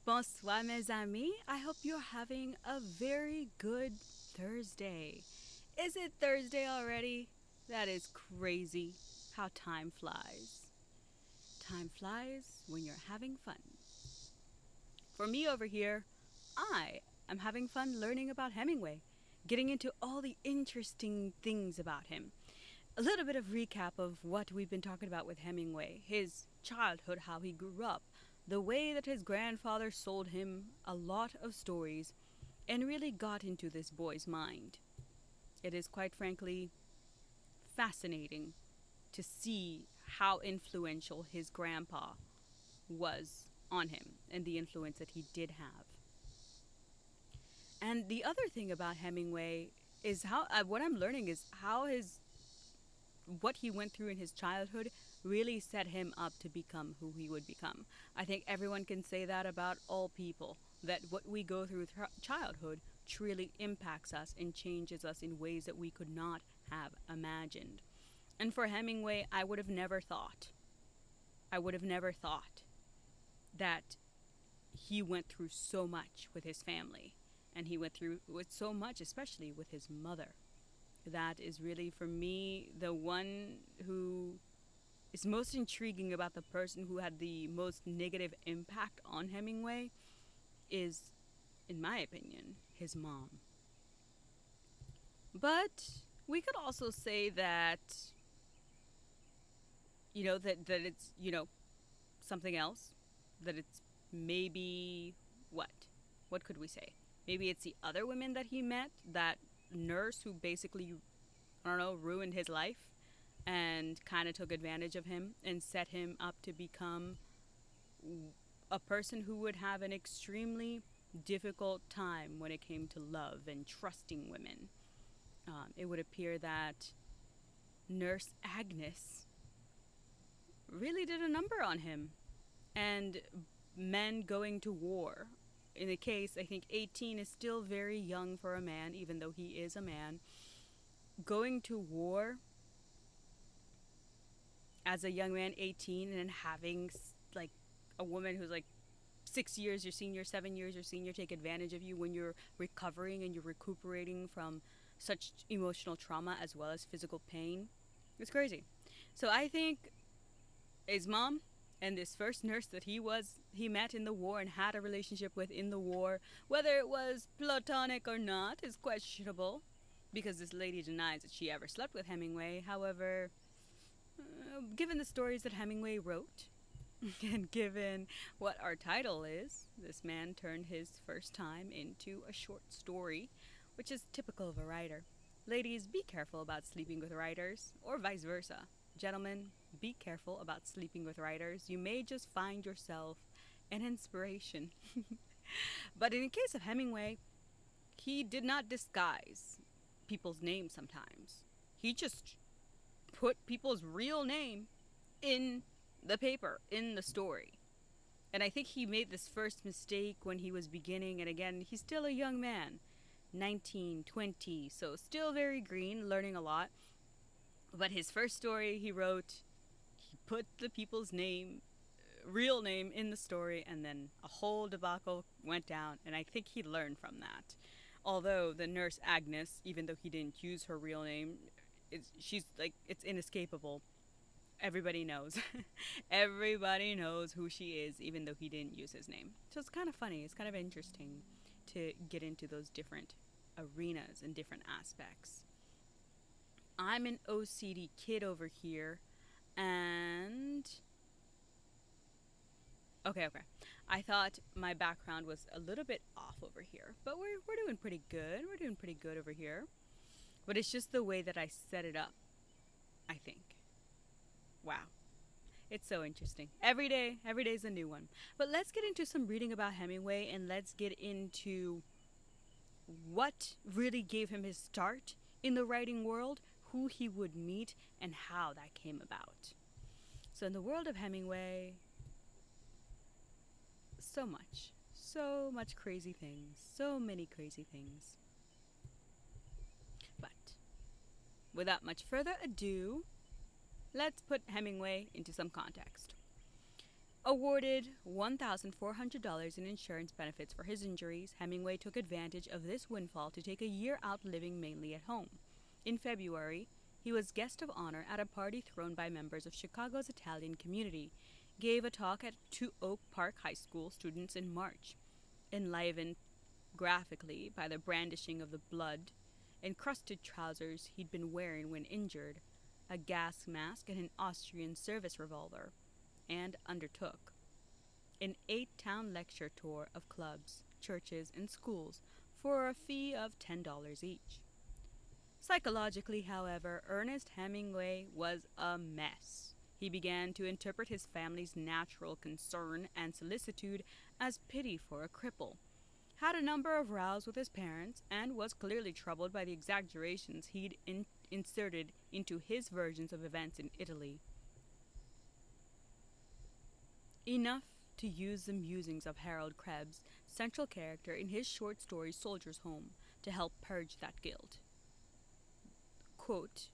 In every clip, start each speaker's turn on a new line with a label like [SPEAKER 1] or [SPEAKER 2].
[SPEAKER 1] Bonsoir, mes amis. I hope you're having a very good Thursday. Is it Thursday already? That is crazy how time flies. Time flies when you're having fun. For me over here, I am having fun learning about Hemingway, getting into all the interesting things about him. A little bit of recap of what we've been talking about with Hemingway, his childhood, how he grew up, the way that his grandfather sold him a lot of stories and really got into this boy's mind. It is quite frankly fascinating to see how influential his grandpa was on him and the influence that he did have. And the other thing about Hemingway is how what I'm learning is how his what he went through in his childhood really set him up to become who he would become. I think everyone can say that about all people, that what we go through childhood truly impacts us and changes us in ways that we could not have imagined. And for Hemingway, I would have never thought that he went through so much with his family. And he went through with so much, especially with his mother. That is really, for me, the one who is most intriguing about the person who had the most negative impact on Hemingway is, in my opinion, his mom. But we could also say that, that it's, something else. That it's maybe what? What could we say? Maybe it's the other women that he met, that nurse who basically, I don't know, ruined his life and kind of took advantage of him and set him up to become a person who would have an extremely difficult time when it came to love and trusting women. It would appear that Nurse Agnes really did a number on him. And men going to war. In the case, I think 18 is still very young for a man, even though he is a man. Going to war as a young man, 18, and having like a woman who's like 6 years your senior, 7 years your senior, take advantage of you when you're recovering and you're recuperating from such emotional trauma as well as physical pain. It's crazy. So I think his mom and this first nurse that he met in the war and had a relationship with in the war, whether it was platonic or not, is questionable, because this lady denies that she ever slept with Hemingway. However, given the stories that Hemingway wrote, and given what our title is, this man turned his first time into a short story, which is typical of a writer. Ladies, be careful about sleeping with writers, or vice versa. Gentlemen, be careful about sleeping with writers. You may just find yourself an inspiration. But in the case of Hemingway, he did not disguise people's names sometimes. He just put people's real name in the paper, in the story. And I think he made this first mistake when he was beginning, and again, he's still a young man, 19, 20, so still very green, learning a lot. But his first story he wrote, he put the people's name, real name, in the story, and then a whole debacle went down, and I think he learned from that. Although the nurse Agnes, even though he didn't use her real name, it's inescapable. Everybody knows. Everybody knows who she is, even though he didn't use his name. So it's kind of funny. It's kind of interesting to get into those different arenas and different aspects. I'm an OCD kid over here, and okay. I thought my background was a little bit off over here, but we're doing pretty good. We're doing pretty good over here. But it's just the way that I set it up, I think. Wow. It's so interesting. Every day's a new one. But let's get into some reading about Hemingway, and let's get into what really gave him his start in the writing world, who he would meet, and how that came about. So in the world of Hemingway, so much crazy things, so many crazy things. But without much further ado, let's put Hemingway into some context. Awarded $1,400 in insurance benefits for his injuries, Hemingway took advantage of this windfall to take a year out living mainly at home. In February, he was guest of honor at a party thrown by members of Chicago's Italian community, gave a talk at two Oak Park High School students in March, enlivened graphically by the brandishing of the blood encrusted trousers he'd been wearing when injured, a gas mask, and an Austrian service revolver, and undertook an 8-town lecture tour of clubs, churches, and schools for a fee of $10 each. Psychologically, however, Ernest Hemingway was a mess. He began to interpret his family's natural concern and solicitude as pity for a cripple, had a number of rows with his parents, and was clearly troubled by the exaggerations he'd inserted into his versions of events in Italy. Enough to use the musings of Harold Krebs, central character in his short story Soldier's Home, to help purge that guilt. Quote,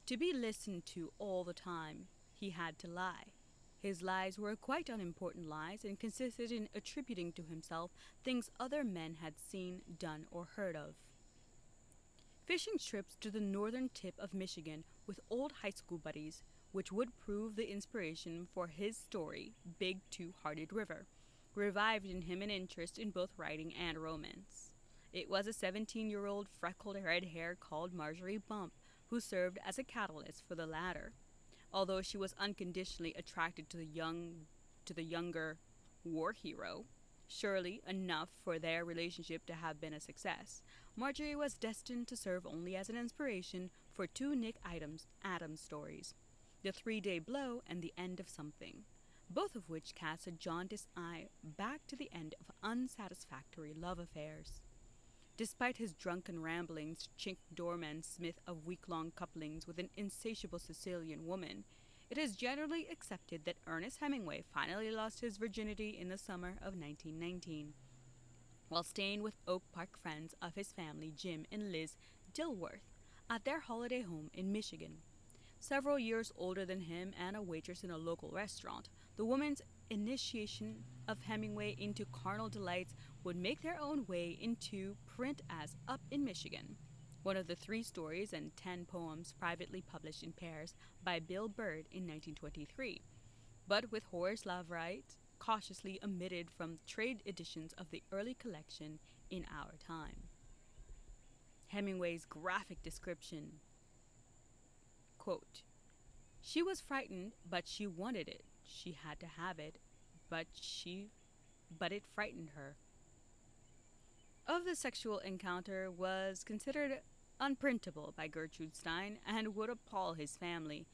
[SPEAKER 1] to be listened to all the time, he had to lie. His lies were quite unimportant lies and consisted in attributing to himself things other men had seen, done, or heard of. Fishing trips to the northern tip of Michigan with old high school buddies, which would prove the inspiration for his story, Big Two-Hearted River, revived in him an interest in both writing and romance. It was a 17-year-old freckled red-hair called Marjorie Bump who served as a catalyst for the latter. Although she was unconditionally attracted to the younger war hero, surely enough for their relationship to have been a success, Marjorie was destined to serve only as an inspiration for two Nick Adams stories, The 3-Day Blow and The End of Something, both of which cast a jaundiced eye back to the end of unsatisfactory love affairs. Despite his drunken ramblings, Chink Dorman Smith of week-long couplings with an insatiable Sicilian woman, it is generally accepted that Ernest Hemingway finally lost his virginity in the summer of 1919, while staying with Oak Park friends of his family, Jim and Liz Dilworth, at their holiday home in Michigan. Several years older than him and a waitress in a local restaurant, the woman's initiation of Hemingway into carnal delights would make their own way into print as Up in Michigan, one of the 3 stories and 10 poems privately published in pairs by Bill Bird in 1923, but with Horace Lavright cautiously omitted from trade editions of the early collection in our time. Hemingway's graphic description, quote, she was frightened, but she wanted it. She had to have it, but it frightened her. Of the sexual encounter was considered unprintable by Gertrude Stein and would appall his family,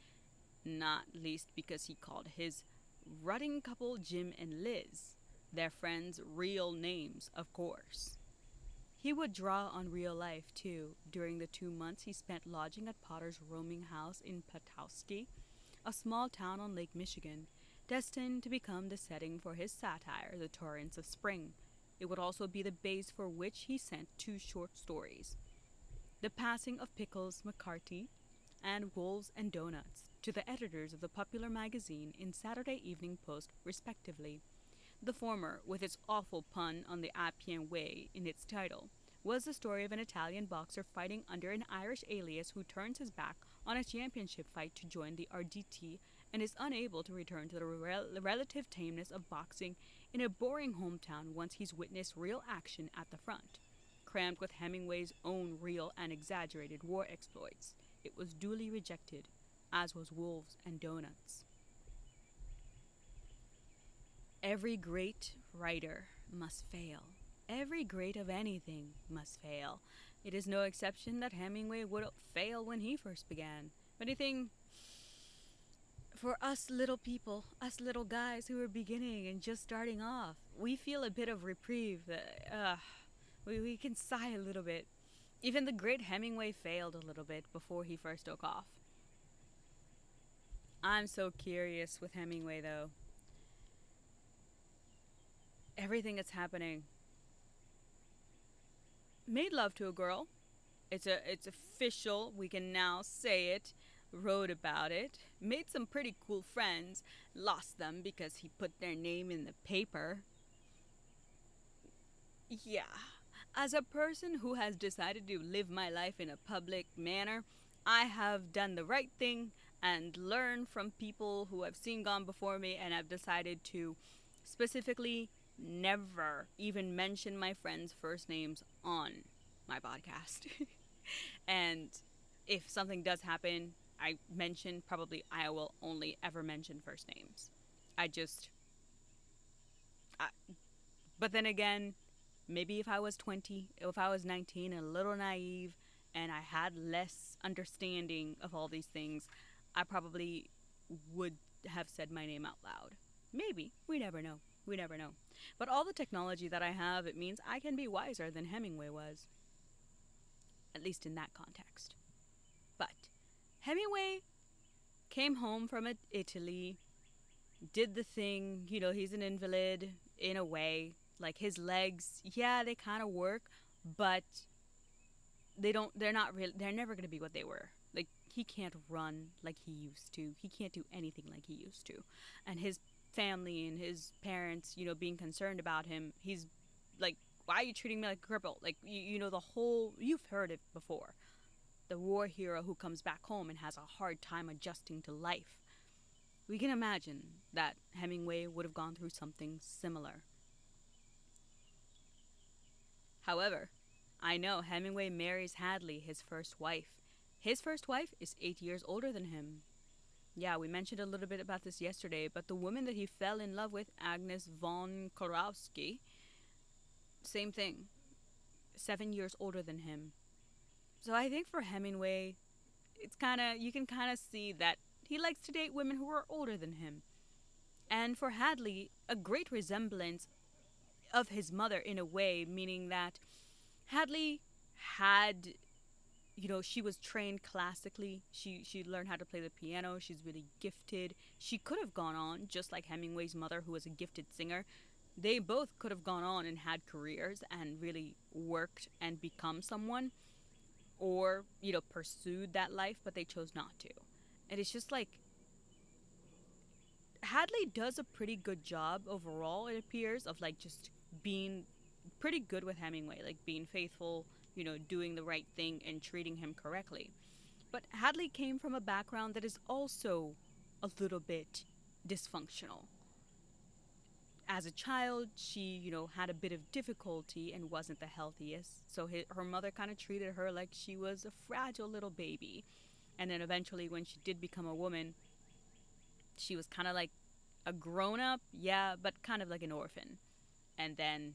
[SPEAKER 1] not least because he called his rutting couple Jim and Liz, their friends' real names, of course. He would draw on real life, too, during the 2 months he spent lodging at Potter's rooming house in Petoskey, a small town on Lake Michigan, destined to become the setting for his satire, The Torrents of Spring. It would also be the base for which he sent 2 short stories, The Passing of Pickles McCarty and Wolves and Donuts, to the editors of the popular magazine in Saturday Evening Post, respectively. The former, with its awful pun on the Appian Way in its title, was the story of an Italian boxer fighting under an Irish alias who turns his back on a championship fight to join the RDT and is unable to return to the relative tameness of boxing in a boring hometown once he's witnessed real action at the front. Crammed with Hemingway's own real and exaggerated war exploits, it was duly rejected, as was Wolves and Donuts. Every great writer must fail. Every great of anything must fail. It is no exception that Hemingway would fail when he first began. If anything, for us little people, us little guys who are beginning and just starting off, we feel a bit of reprieve. We can sigh a little bit. Even the great Hemingway failed a little bit before he first took off. I'm so curious with Hemingway, though. Everything that's happening. Made love to a girl. It's official. We can now say it. wrote about it, made some pretty cool friends, lost them because he put their name in the paper. Yeah. As a person who has decided to live my life in a public manner, I have done the right thing and learned from people who have seen gone before me, and I've decided to specifically never even mention my friends' first names on my podcast. And if something does happen, I mention probably I will only ever mention first names. I just, I, but then again, maybe if I was 20, if I was 19 and a little naive and I had less understanding of all these things, I probably would have said my name out loud. Maybe. We never know. We never know. But all the technology that I have, it means I can be wiser than Hemingway was, at least in that context. But Hemingway came home from Italy, did the thing, he's an invalid in a way. Like his legs, yeah, they kind of work, but they're not real, they're never going to be what they were. Like he can't run like he used to. He can't do anything like he used to. And his family and his parents, being concerned about him, he's like, why are you treating me like a cripple? Like, the whole, you've heard it before. The war hero who comes back home and has a hard time adjusting to life. We can imagine that Hemingway would have gone through something similar. However, I know Hemingway marries Hadley, his first wife. His first wife is 8 years older than him. Yeah, we mentioned a little bit about this yesterday, but the woman that he fell in love with, Agnes von Korowski, same thing, 7 years older than him. So I think for Hemingway, you can kind of see that he likes to date women who are older than him. And for Hadley, a great resemblance of his mother in a way, meaning that Hadley had, she was trained classically. She learned how to play the piano. She's really gifted. She could have gone on, just like Hemingway's mother, who was a gifted singer. They both could have gone on and had careers and really worked and become someone, or, pursued that life, but they chose not to. And it's just like, Hadley does a pretty good job overall, it appears, of like just being pretty good with Hemingway, like being faithful, doing the right thing and treating him correctly. But Hadley came from a background that is also a little bit dysfunctional. As a child, she, had a bit of difficulty and wasn't the healthiest. So her mother kind of treated her like she was a fragile little baby. And then eventually, when she did become a woman, she was kind of like a grown-up, yeah, but kind of like an orphan. And then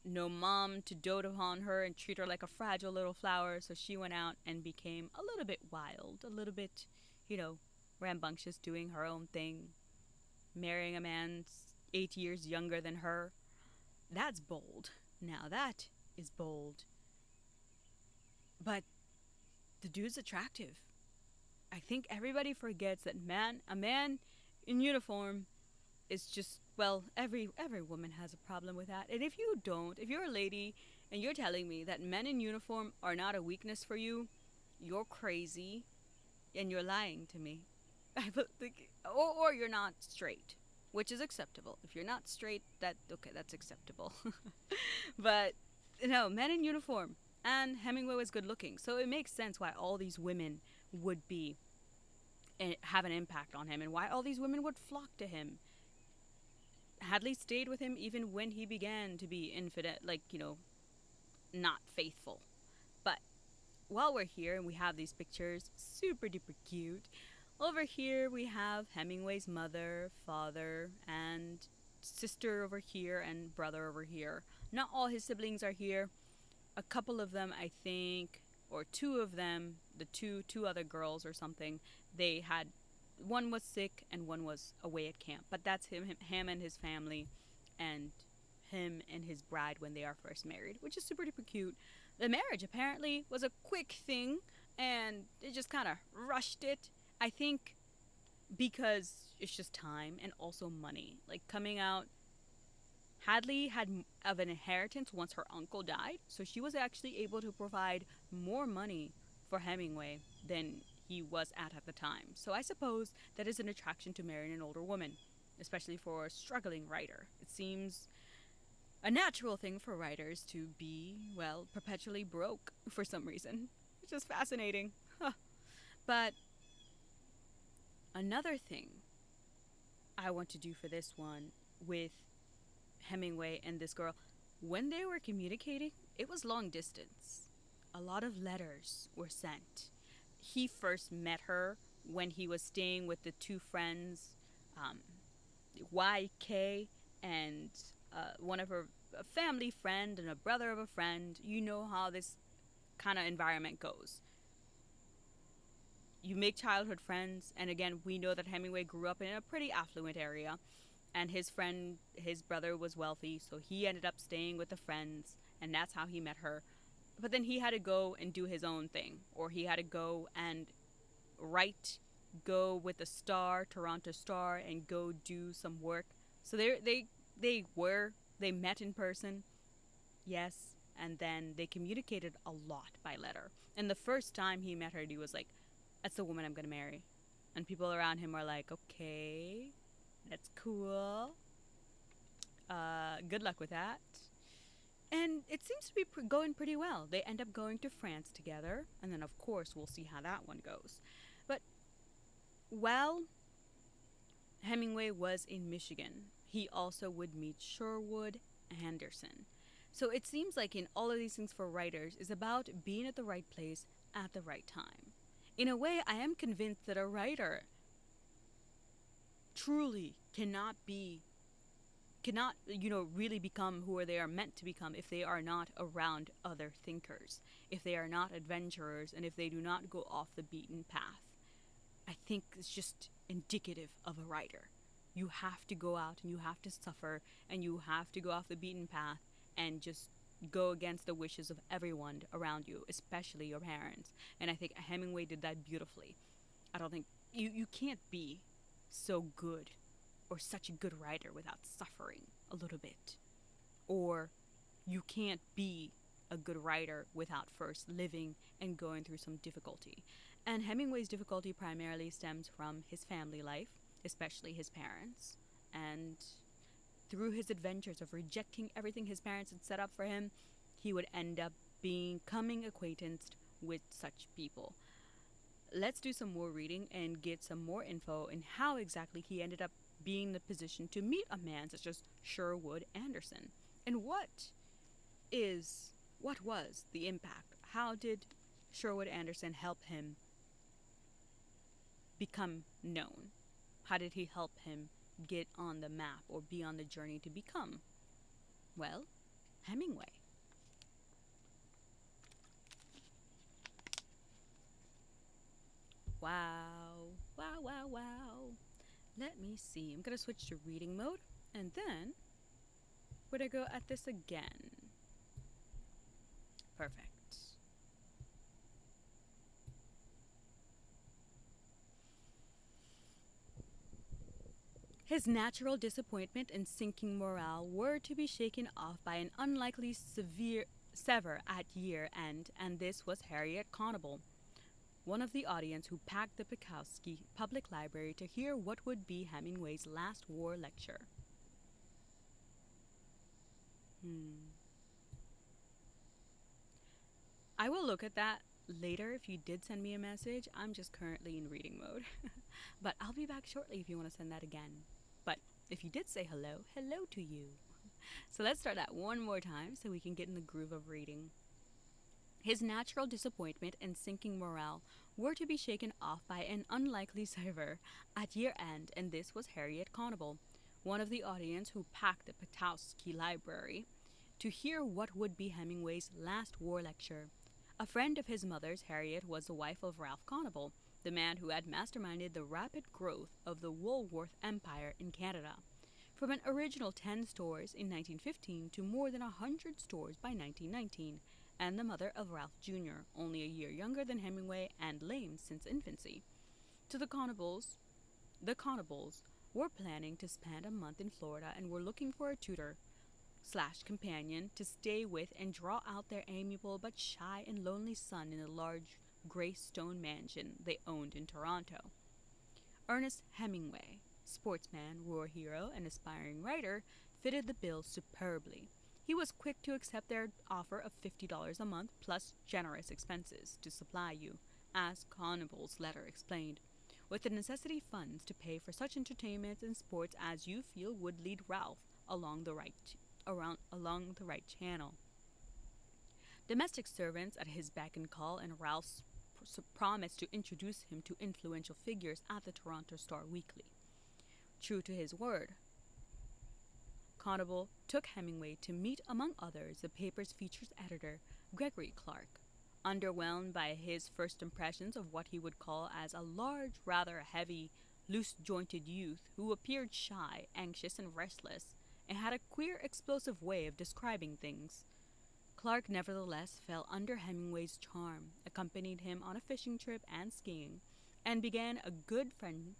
[SPEAKER 1] no mom to dote upon her and treat her like a fragile little flower, so she went out and became a little bit wild, a little bit, rambunctious, doing her own thing, marrying a man 8 years younger than her. That's bold. Now that is bold. But the dude's attractive. I think everybody forgets that a man in uniform is just, well, every woman has a problem with that. And if you're a lady and you're telling me that men in uniform are not a weakness for you, you're crazy and you're lying to me. Or you're not straight, which is acceptable. If you're not straight, that's acceptable. But no, men in uniform. And Hemingway was good looking, so it makes sense why all these women would have an impact on him, and why all these women would flock to him. Hadley stayed with him even when he began to be infidel, not faithful. But while we're here and we have these pictures, super duper cute, over here we have Hemingway's mother, father, and sister over here, and brother over here. Not all his siblings are here. A couple of them, I think, or two of them, the two other girls or something, one was sick and one was away at camp. But that's him and his family, and him and his bride when they are first married, which is super duper cute. The marriage apparently was a quick thing, and they just kind of rushed it. I think because it's just time and also money. Like coming out, Hadley had of an inheritance once her uncle died, so she was actually able to provide more money for Hemingway than he was at the time. So I suppose that is an attraction to marrying an older woman, especially for a struggling writer. It seems a natural thing for writers to be, well, perpetually broke for some reason, which is fascinating. But another thing I want to do for this one with Hemingway and this girl, when they were communicating, it was long distance. A lot of letters were sent. He first met her when he was staying with the two friends, um, YK and one of her a family friend and a brother of a friend. You know how this kind of environment goes. You make childhood friends, and again, we know that Hemingway grew up in a pretty affluent area, and his brother was wealthy, so he ended up staying with the friends, and that's how he met her. But then he had to go and do his own thing, or he had to go and write, go with the Star, Toronto Star, and go do some work. So they met in person, yes, and then they communicated a lot by letter. And the first time he met her, he was like, "That's the woman I'm gonna marry," and people around him are like, "Okay, that's cool. Good luck with that." And it seems to be going pretty well. They end up going to France together, and then of course we'll see how that one goes. But while Hemingway was in Michigan, he also would meet Sherwood Anderson. So it seems like in all of these things for writers is about being at the right place at the right time. In a way, I am convinced that a writer truly cannot really become who they are meant to become if they are not around other thinkers, if they are not adventurers, and if they do not go off the beaten path. I think it's just indicative of a writer. You have to go out and you have to suffer and you have to go off the beaten path and just go against the wishes of everyone around you, especially your parents. And I think Hemingway did that beautifully. I don't think you can't be so good or such a good writer without suffering a little bit. Or you can't be a good writer without first living and going through some difficulty. And Hemingway's difficulty primarily stems from his family life, especially his parents. And through his adventures of rejecting everything his parents had set up for him, he would end up becoming acquainted with such people. Let's do some more reading and get some more info in how exactly he ended up being in the position to meet a man such as Sherwood Anderson. And what was the impact? How did Sherwood Anderson help him become known? How did he help him get on the map or be on the journey to become? Well, Hemingway. Wow, wow, wow, wow. Let me see. I'm going to switch to reading mode, and then we're going to go at this again. Perfect. His natural disappointment and sinking morale were to be shaken off by an unlikely sever at year end, and this was Harriet Conable, one of the audience who packed the Bukowski Public Library to hear what would be Hemingway's last war lecture. I will look at that later if you did send me a message. I'm just currently in reading mode. But I'll be back shortly if you want to send that again. But if you did say hello, hello to you. So let's start that one more time so we can get in the groove of reading. His natural disappointment and sinking morale were to be shaken off by an unlikely sever at year end, and this was Harriet Conable, one of the audience who packed the Bukowski Library to hear what would be Hemingway's last war lecture. A friend of his mother's, Harriet, was the wife of Ralph Conable, the man who had masterminded the rapid growth of the Woolworth Empire in Canada, from an original 10 stores in 1915 to more than 100 stores by 1919, and the mother of Ralph Jr., only a year younger than Hemingway and lame since infancy. To the Conables were planning to spend a month in Florida and were looking for a tutor/companion to stay with and draw out their amiable but shy and lonely son in the large gray stone mansion they owned in Toronto. Ernest Hemingway, sportsman, war hero, and aspiring writer, fitted the bill superbly. He was quick to accept their offer of $50 a month plus generous expenses to supply you, as Conable's letter explained, with the necessity funds to pay for such entertainment and sports as you feel would lead Ralph along the right channel. Domestic servants at his beck and call, and Ralph's promise to introduce him to influential figures at the Toronto Star Weekly. True to his word, Conable took Hemingway to meet, among others, the paper's features editor, Gregory Clark. Underwhelmed by his first impressions of what he would call as a large, rather heavy, loose-jointed youth who appeared shy, anxious, and restless, and had a queer, explosive way of describing things, Clark nevertheless fell under Hemingway's charm, accompanied him on a fishing trip and skiing, and became a good friend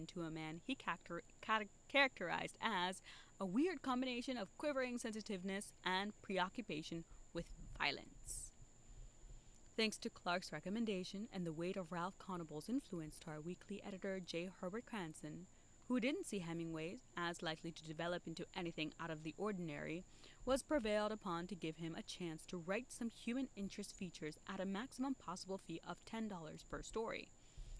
[SPEAKER 1] to a man he characterized as a weird combination of quivering sensitiveness and preoccupation with violence. Thanks to Clark's recommendation and the weight of Ralph Conable's influence, to our weekly editor J. Herbert Cranston, who didn't see Hemingway as likely to develop into anything out of the ordinary, was prevailed upon to give him a chance to write some human interest features at a maximum possible fee of $10 per story.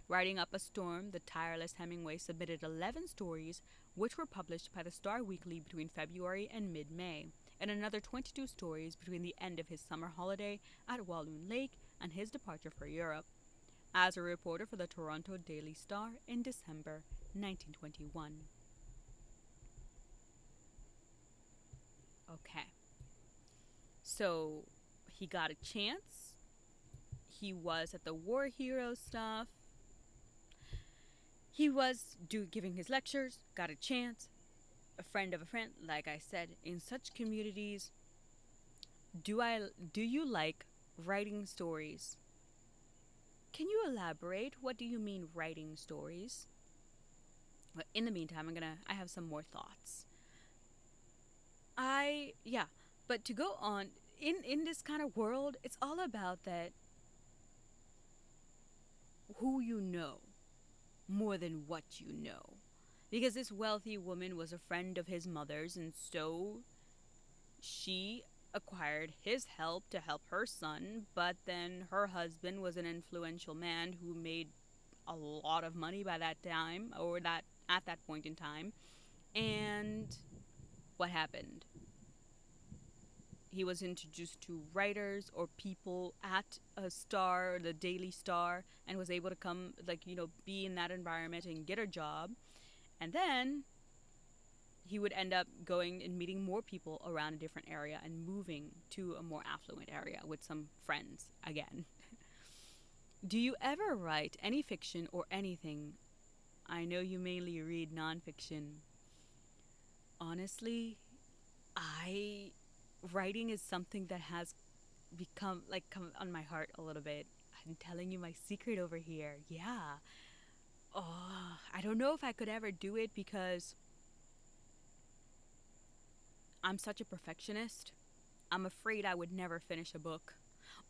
[SPEAKER 1] Riding up a storm, the tireless Hemingway submitted 11 stories, which were published by the Star Weekly between February and mid-May, and another 22 stories between the end of his summer holiday at Walloon Lake and his departure for Europe, as a reporter for the Toronto Daily Star in December 1921. Okay. So, he got a chance. He was at the war hero stuff. He was giving his lectures, got a chance. A friend of a friend, like I said, in such communities, do you like writing stories? Can you elaborate? What do you mean writing stories? But in the meantime, I have some more thoughts. But to go on, in this kind of world, it's all about that who you know more than what you know. Because this wealthy woman was a friend of his mother's, and so she acquired his help to help her son, but then her husband was an influential man who made a lot of money by that time, or that at that point in time. And what happened? He was introduced to writers or people at a Star, the Daily Star, and was able to come, be in that environment and get a job. And then he would end up going and meeting more people around a different area and moving to a more affluent area with some friends again. Do you ever write any fiction or anything? I know you mainly read nonfiction. Honestly, writing is something that has come on my heart a little bit. I'm telling you my secret over here. Yeah. Oh, I don't know if I could ever do it because I'm such a perfectionist. I'm afraid I would never finish a book.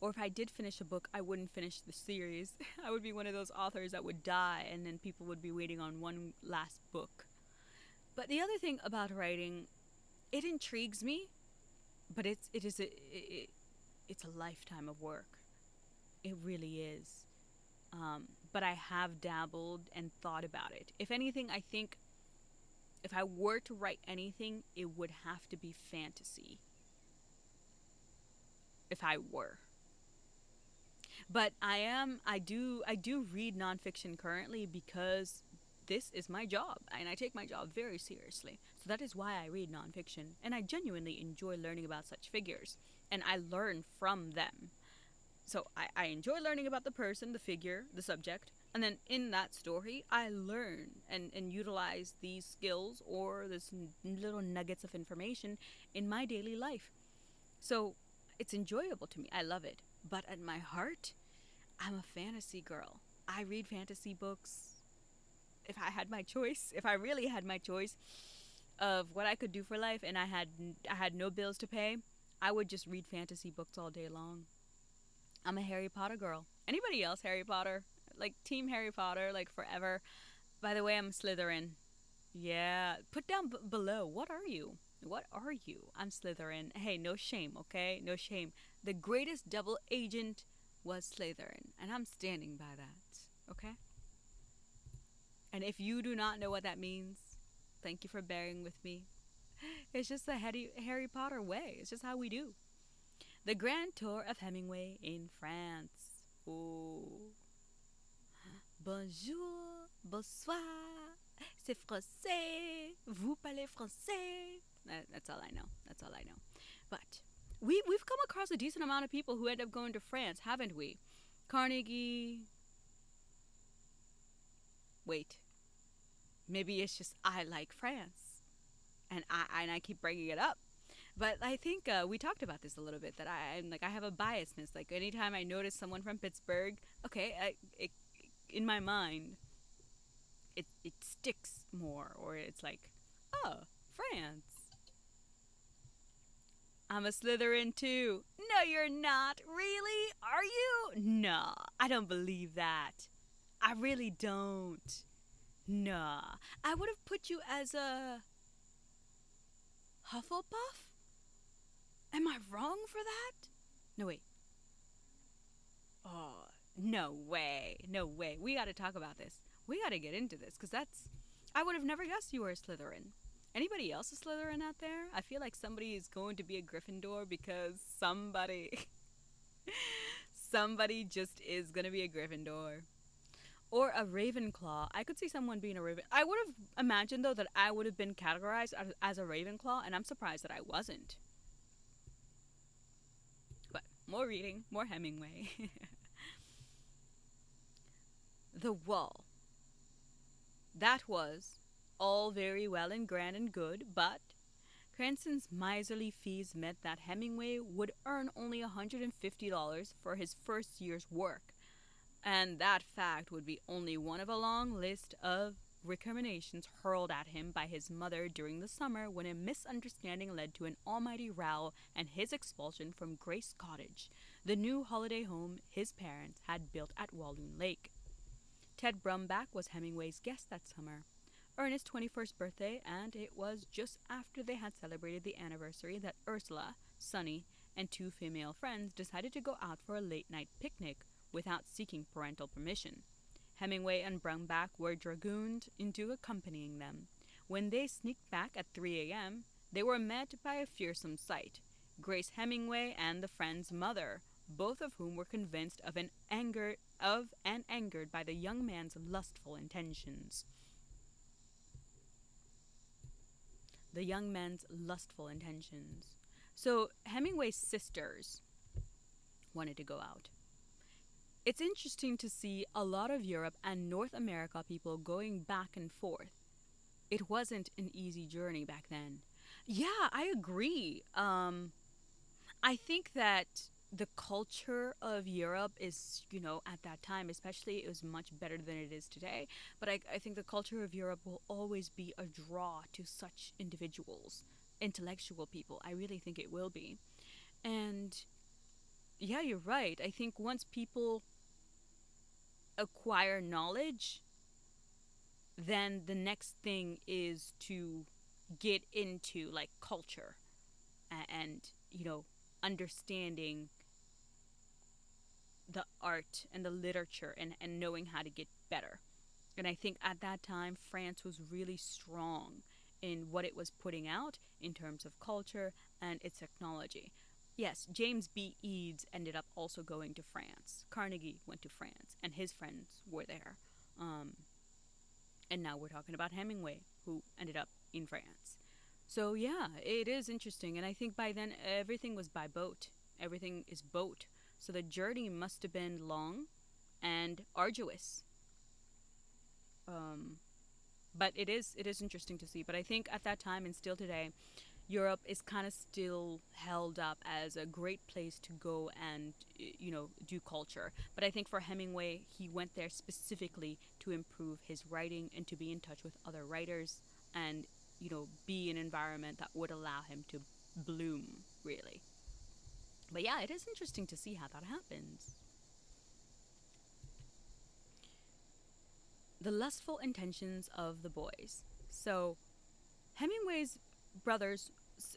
[SPEAKER 1] Or if I did finish a book, I wouldn't finish the series. I would be one of those authors that would die, and then people would be waiting on one last book. But the other thing about writing, it intrigues me, but it's a lifetime of work. It really is. But I have dabbled and thought about it. If anything, I think if I were to write anything, it would have to be fantasy. If I were. But I do read nonfiction currently because this is my job, and I take my job very seriously. So that is why I read nonfiction, and I genuinely enjoy learning about such figures, and I learn from them. So I enjoy learning about the person, the figure, the subject, and then in that story, I learn and utilize these skills or this little nuggets of information in my daily life. So it's enjoyable to me. I love it. But at my heart, I'm a fantasy girl. I read fantasy books. If I really had my choice of what I could do for life, and I had no bills to pay, I would just read fantasy books all day long. I'm a Harry Potter girl. Anybody else Harry Potter? Like Team Harry Potter, like forever. By the way, I'm Slytherin. Yeah, put down below. What are you? What are you? I'm Slytherin. Hey, no shame, okay? No shame. The greatest double agent was Slytherin, and I'm standing by that, okay? And if you do not know what that means, thank you for bearing with me. It's just the Harry Potter way. It's just how we do. The Grand Tour of Hemingway in France. Oh. Bonjour, bonsoir, c'est français, vous parlez français. That's all I know. That's all I know. But we've come across a decent amount of people who end up going to France, haven't we? Carnegie. Wait. Maybe it's just I like France, and I keep bringing it up. But I think we talked about this a little bit. That I'm like I have a biasness. Like anytime I notice someone from Pittsburgh, okay, in my mind, it sticks more, or it's like, oh, France. I'm a Slytherin too. No, you're not. Really? Are you? No, I don't believe that. I really don't. Nah, I would have put you as a Hufflepuff? Am I wrong for that? No, wait. Oh, no way. No way. We gotta talk about this. We gotta get into this, because that's. I would have never guessed you were a Slytherin. Anybody else a Slytherin out there? I feel like somebody is going to be a Gryffindor because somebody. somebody just is gonna be a Gryffindor. Or a Ravenclaw. I could see someone being a Raven. I would have imagined, though, that I would have been categorized as a Ravenclaw, and I'm surprised that I wasn't. But more reading, more Hemingway. The Wall. That was all very well and grand and good, but Cranston's miserly fees meant that Hemingway would earn only $150 for his first year's work. And that fact would be only one of a long list of recriminations hurled at him by his mother during the summer when a misunderstanding led to an almighty row and his expulsion from Grace Cottage, the new holiday home his parents had built at Walloon Lake. Ted Brumback was Hemingway's guest that summer, Ernest's 21st birthday, and it was just after they had celebrated the anniversary that Ursula, Sunny, and two female friends decided to go out for a late-night picnic without seeking parental permission. Hemingway and Brumback were dragooned into accompanying them. When they sneaked back at 3 a.m., they were met by a fearsome sight. Grace Hemingway and the friend's mother, both of whom were convinced of and angered by the young man's lustful intentions. The young man's lustful intentions. So Hemingway's sisters wanted to go out. It's interesting to see a lot of Europe and North America people going back and forth. It wasn't an easy journey back then. Yeah, I agree. I think that the culture of Europe is, at that time, especially, it was much better than it is today. But I think the culture of Europe will always be a draw to such individuals, intellectual people. I really think it will be. And yeah, you're right. I think once people acquire knowledge, then the next thing is to get into like culture and understanding the art and the literature and knowing how to get better. And I think at that time France was really strong in what it was putting out in terms of culture and its technology. Yes, James B. Eads ended up also going to France. Carnegie went to France, and his friends were there. And now we're talking about Hemingway, who ended up in France. So yeah, it is interesting. And I think by then everything was by boat. Everything is boat. So the journey must have been long and arduous. But it is interesting to see. But I think at that time and still today, Europe is kind of still held up as a great place to go and, do culture. But I think for Hemingway, he went there specifically to improve his writing and to be in touch with other writers and, be an environment that would allow him to bloom, really. But yeah, it is interesting to see how that happens. The lustful intentions of the boys. So, Hemingway's brothers,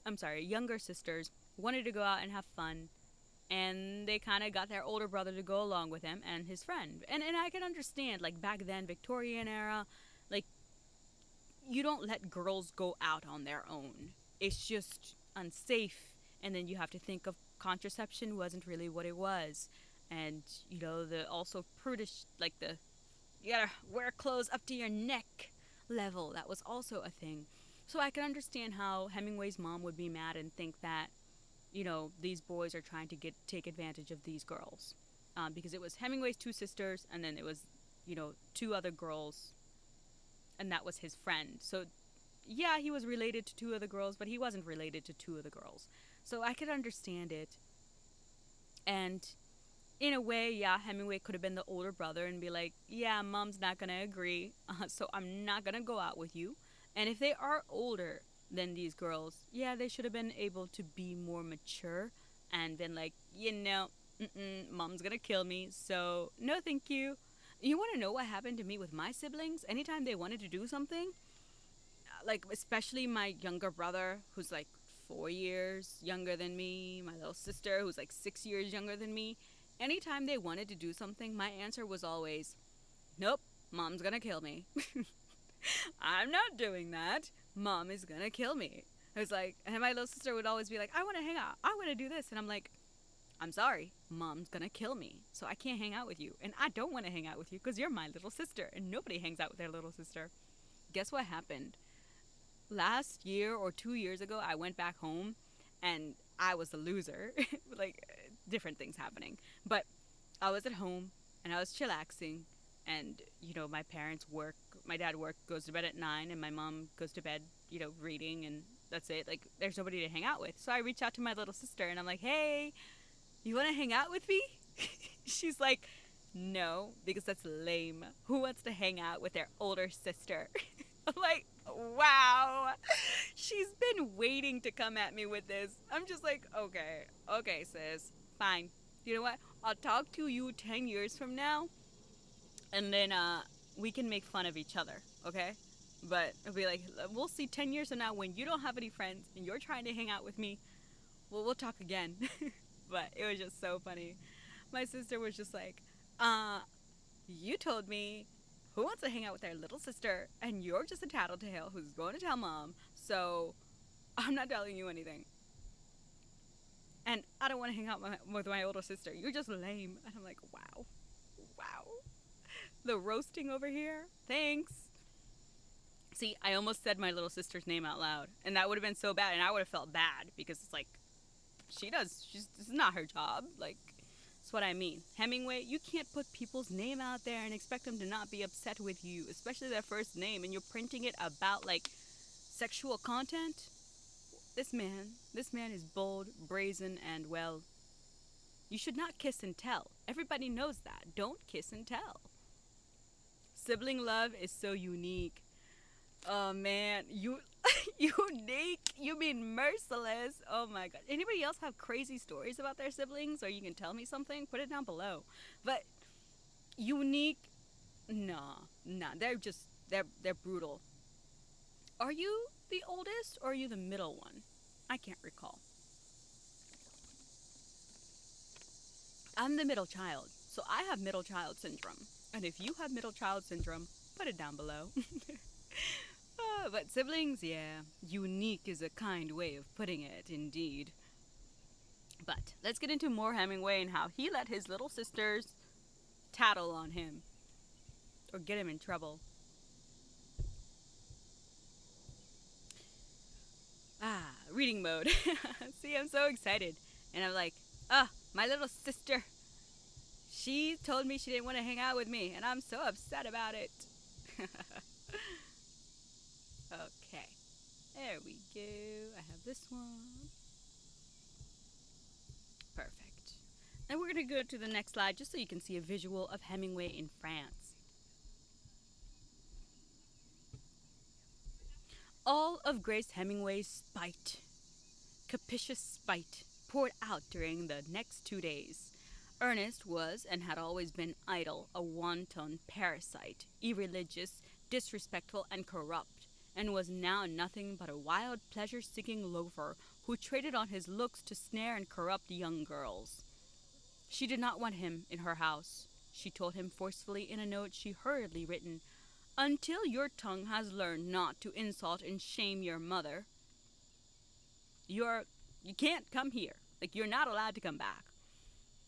[SPEAKER 1] I'm sorry, younger sisters, wanted to go out and have fun, and they kind of got their older brother to go along with him and his friend. And I can understand, like, back then, Victorian era, like, you don't let girls go out on their own. It's just unsafe. And then you have to think of contraception wasn't really what it was. And, the also prudish, like, the you gotta wear clothes up to your neck level. That was also a thing. So I can understand how Hemingway's mom would be mad and think that, these boys are trying to take advantage of these girls. Because it was Hemingway's two sisters, and then it was, two other girls, and that was his friend. So, yeah, he was related to two of the girls, but he wasn't related to two of the girls. So I could understand it. And in a way, yeah, Hemingway could have been the older brother and be like, yeah, mom's not going to agree, so I'm not going to go out with you. And if they are older than these girls, yeah, they should have been able to be more mature and been like, mom's going to kill me, so no thank you. You want to know what happened to me with my siblings? Anytime they wanted to do something, like especially my younger brother, who's like 4 years younger than me, my little sister, who's like 6 years younger than me, anytime they wanted to do something, my answer was always, nope, mom's gonna kill me. I'm not doing that. Mom is gonna kill me. I was like, and my little sister would always be like, I wanna hang out. I wanna do this. And I'm like, I'm sorry, mom's gonna kill me. So I can't hang out with you. And I don't wanna hang out with you because you're my little sister. And nobody hangs out with their little sister. Guess what happened? Last year or 2 years ago, I went back home and I was a loser. Like, different things happening. But I was at home and I was chillaxing. And, my parents work. My dad goes to bed at 9, and my mom goes to bed, reading, and that's it. Like, there's nobody to hang out with. So I reach out to my little sister and I'm like, hey, you want to hang out with me? She's like, no, because that's lame. Who wants to hang out with their older sister? I'm like, wow. She's been waiting to come at me with this. I'm just like, okay, sis, fine. You know what? I'll talk to you 10 years from now, and then we can make fun of each other, okay? But it'll be like, we'll see 10 years from now when you don't have any friends and you're trying to hang out with me. Well, we'll talk again. But it was just so funny. My sister was just like, you told me who wants to hang out with their little sister, and you're just a tattletale who's going to tell mom, so I'm not telling you anything. And I don't want to hang out with my older sister. You're just lame. And I'm like, wow. The roasting over here? Thanks. See, I almost said my little sister's name out loud, and that would have been so bad, and I would have felt bad, because it's like, this is not her job. Like, that's what I mean. Hemingway, you can't put people's name out there and expect them to not be upset with you, especially their first name, and you're printing it about, like, sexual content. This man is bold, brazen, and, well, you should not kiss and tell. Everybody knows that. Don't kiss and tell. Sibling love is so unique. Oh, man. Unique? You mean merciless? Oh, my God. Anybody else have crazy stories about their siblings? Or you can tell me something? Put it down below. But unique? Nah. They're brutal. Are you the oldest or are you the middle one? I can't recall. I'm the middle child. So I have middle child syndrome. And if you have middle child syndrome, put it down below. But siblings, yeah, unique is a kind way of putting it, indeed. But let's get into more Hemingway and how he let his little sisters tattle on him or get him in trouble. Reading mode. See, I'm so excited. And I'm like, my little sister. She told me she didn't want to hang out with me, and I'm so upset about it. Okay. There we go. I have this one. Perfect. Now we're going to go to the next slide just so you can see a visual of Hemingway in France. All of Grace Hemingway's spite, capricious spite, poured out during the next 2 days. Ernest was and had always been idle, a wanton parasite, irreligious, disrespectful, and corrupt, and was now nothing but a wild, pleasure seeking loafer who traded on his looks to snare and corrupt young girls. She did not want him in her house. She told him forcefully in a note she hurriedly written, "Until your tongue has learned not to insult and shame your mother, you can't come here. Like, you're not allowed to come back."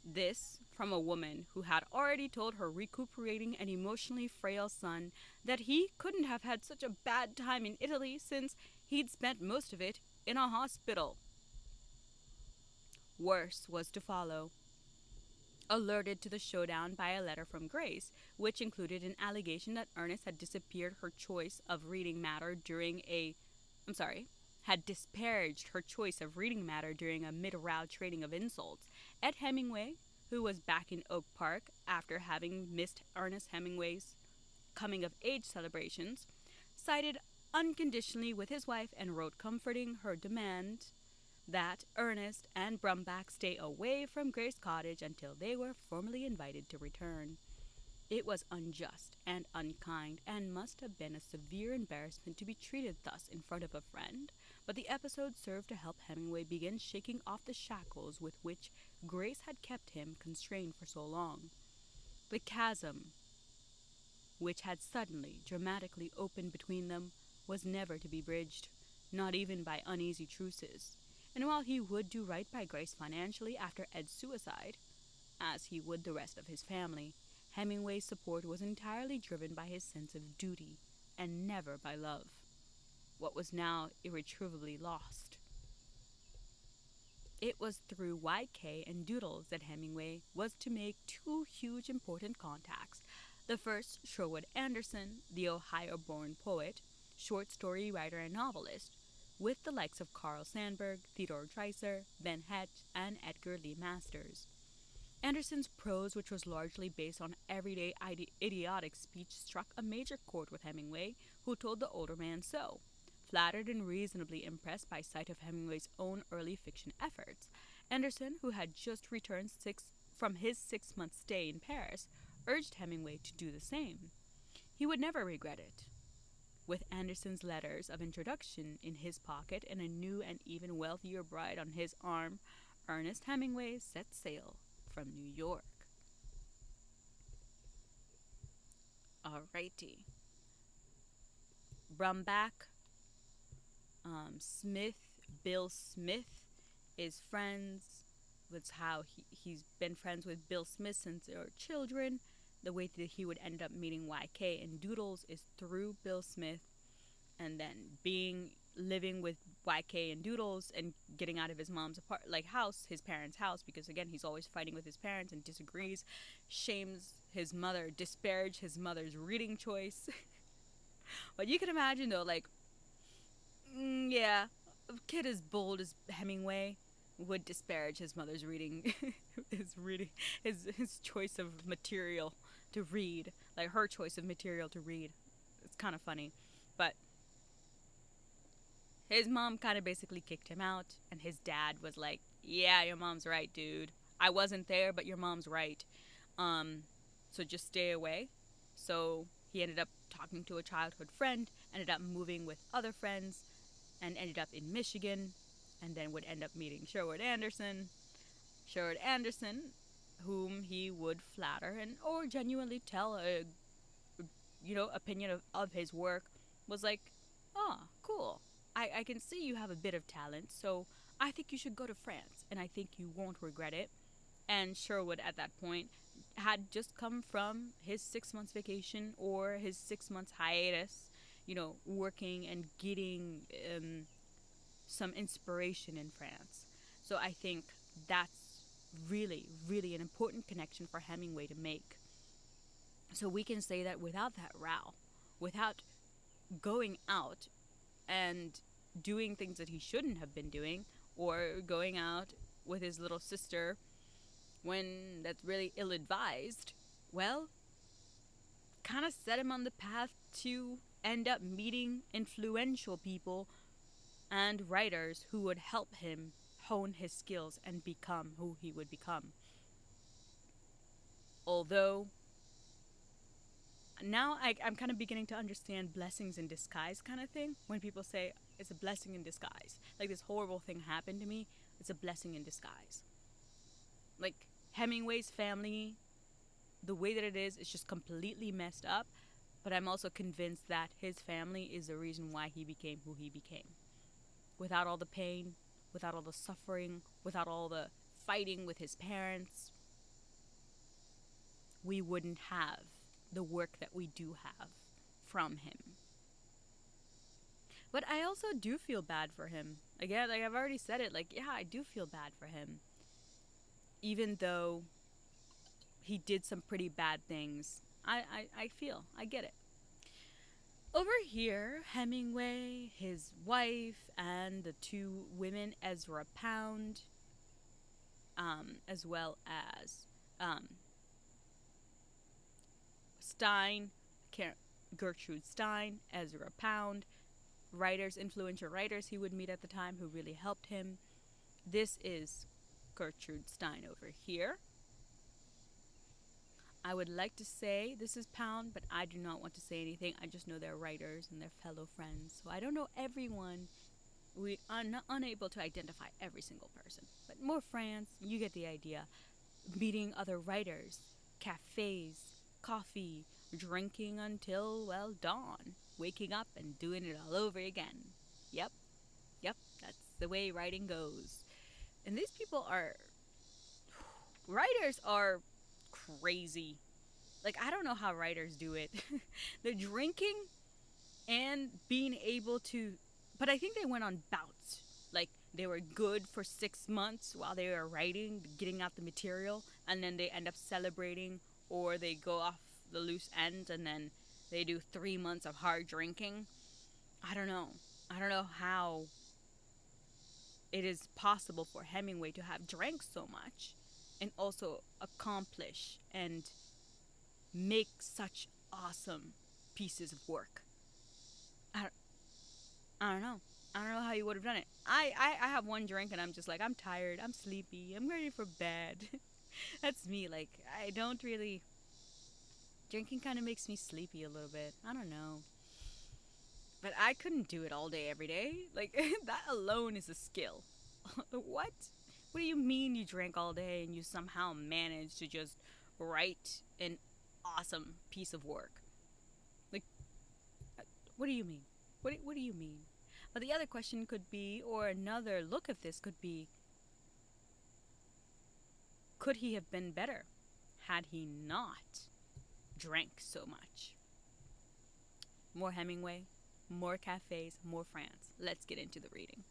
[SPEAKER 1] This from a woman who had already told her recuperating and emotionally frail son that he couldn't have had such a bad time in Italy since he'd spent most of it in a hospital. Worse was to follow. Alerted to the showdown by a letter from Grace, which included an allegation that Ernest had disappeared her choice of reading matter during a had disparaged her choice of reading matter during a mid-row trading of insults. Ed Hemingway, who was back in Oak Park after having missed Ernest Hemingway's coming-of-age celebrations, sided unconditionally with his wife and wrote comforting her demand that Ernest and Brumback stay away from Grace Cottage until they were formally invited to return. It was unjust and unkind, and must have been a severe embarrassment to be treated thus in front of a friend, but the episode served to help Hemingway begin shaking off the shackles with which Grace had kept him constrained for so long. The chasm, which had suddenly, dramatically opened between them, was never to be bridged, not even by uneasy truces. And while he would do right by Grace financially after Ed's suicide, as he would the rest of his family, Hemingway's support was entirely driven by his sense of duty, and never by love, what was now irretrievably lost. It was through YK and Doodles that Hemingway was to make two huge important contacts. The first, Sherwood Anderson, the Ohio-born poet, short story writer and novelist, with the likes of Carl Sandburg, Theodore Dreiser, Ben Hecht, and Edgar Lee Masters. Anderson's prose, which was largely based on everyday idiotic speech, struck a major chord with Hemingway, who told the older man so. Flattered and reasonably impressed by sight of Hemingway's own early fiction efforts, Anderson, who had just returned from his 6-month stay in Paris, urged Hemingway to do the same. He would never regret it. With Anderson's letters of introduction in his pocket and a new and even wealthier bride on his arm, Ernest Hemingway set sail from New York. Alrighty. Brumback, Bill Smith is friends. That's how he's been friends with Bill Smith since they were children. The way that he would end up meeting YK and Doodles is through Bill Smith, and then living with YK and Doodles and getting out of his mom's house, his parents' house, because again he's always fighting with his parents and disagrees, shames his mother, disparages his mother's reading choice. But you can imagine though, a kid as bold as Hemingway would disparage his mother's reading, his choice of material to read, like her choice of material to read. It's kind of funny, but his mom kind of basically kicked him out, and his dad was like, "Yeah, your mom's right, dude. I wasn't there, but your mom's right. So just stay away." So he ended up talking to a childhood friend, ended up moving with other friends, and ended up in Michigan, and then would end up meeting Sherwood Anderson, whom he would flatter or genuinely tell a opinion of his work, was like, "Oh, cool. I can see you have a bit of talent, so I think you should go to France, and I think you won't regret it." And Sherwood at that point had just come from his 6 months vacation or his 6 months hiatus, working and getting some inspiration in France. So I think that's really, really an important connection for Hemingway to make. So we can say that without that row, without going out and doing things that he shouldn't have been doing, or going out with his little sister when that's really ill-advised, well, kind of set him on the path to end up meeting influential people and writers who would help him hone his skills and become who he would become. Although now I'm kind of beginning to understand blessings in disguise kind of thing. When people say it's a blessing in disguise, like this horrible thing happened to me, it's a blessing in disguise. Like Hemingway's family, the way that it is just completely messed up. But I'm also convinced that his family is the reason why he became who he became. Without all the pain, without all the suffering, without all the fighting with his parents, we wouldn't have the work that we do have from him. But I also do feel bad for him. Again, like I've already said it, like, yeah, I do feel bad for him. Even though he did some pretty bad things, I get it. Over here, Hemingway, his wife, and the two women, Ezra Pound, as well as Stein, Gertrude Stein, Ezra Pound, influential writers he would meet at the time who really helped him. This is Gertrude Stein over here. I would like to say this is Pound, but I do not want to say anything. I just know they're writers and they're fellow friends. So I don't know everyone. We are not unable to identify every single person. But more friends, you get the idea. Meeting other writers, cafes, coffee, drinking until, well, dawn. Waking up and doing it all over again. Yep, that's the way writing goes. And these people are... Writers are crazy. Like, I don't know how writers do it. They're drinking and being able to... But I think they went on bouts. Like, they were good for 6 months while they were writing, getting out the material, and then they end up celebrating, or they go off the loose end, and then they do 3 months of hard drinking. I don't know. I don't know how it is possible for Hemingway to have drank so much and also accomplish and make such awesome pieces of work. I don't know. I don't know how you would have done it. I have one drink and I'm just like, I'm tired, I'm sleepy, I'm ready for bed. That's me. Like, I don't really... Drinking kind of makes me sleepy a little bit. I don't know. But I couldn't do it all day, every day. Like, that alone is a skill. What? What do you mean you drank all day and you somehow managed to just write an awesome piece of work? Like, what do you mean? What do you mean? But the other question could be, or another look at this could be, could he have been better had he not drank so much? More Hemingway, more cafes, more France. Let's get into the reading.